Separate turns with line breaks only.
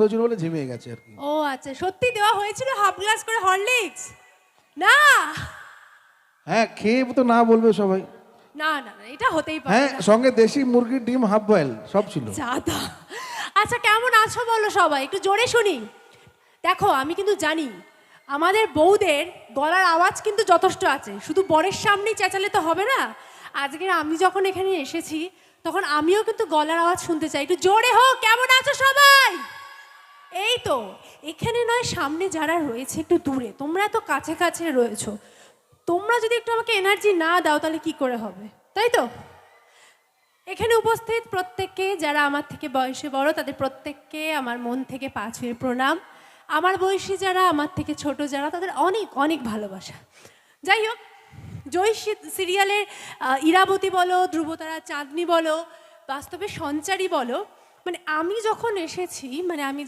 হয়েছিল বলে ঝিমিয়ে গেছে আর কি।
ও আচ্ছা, সত্যি দেওয়া হয়েছিল হাফ গ্লাস করে হরলিক্স? না
হ্যাঁ, খেয়ে তো না বলবে সবাই।
না না না, এটা হতেই পারে
হ্যাঁ,
না।
সঙ্গে দেশি মুরগির ডিম হাফ বয়েল সব ছিল।
জাদা। আচ্ছা কেমন আছো বলো সবাই, একটু জোরে শুনি। দেখো আমি কিন্তু জানি আমাদের বউদের গলার আওয়াজ কিন্তু যথেষ্ট আছে, শুধু বরের সামনেই চেঁচালে তো হবে না। আজকে আমি যখন এখানে এসেছি তখন আমিও কিন্তু গলার আওয়াজ শুনতে চাই, একটু জোরে হোক। কেমন আছো সবাই? এই তো এখানে নয়, সামনে যারা রয়েছে একটু দূরে, তোমরা তো কাছে কাছে রয়েছো, তোমরা যদি একটু আমাকে এনার্জি না দাও তাহলে কি করে হবে, তাই তো? এখানে উপস্থিত প্রত্যেককে, যারা আমার থেকে বয়সে বড় তাদের প্রত্যেককে আমার মন থেকে 5 ফের প্রণাম। আমার বয়সী যারা, আমার থেকে ছোট যারা, তাদের অনেক অনেক ভালোবাসা। যাই হোক, জয় সিরিয়ালের ইরাবতী বলো, ধ্রুবতারা চাঁদনি বলো, বাস্তবে সঞ্চারী বলো, মানে আমি যখন এসেছি, মানে আমি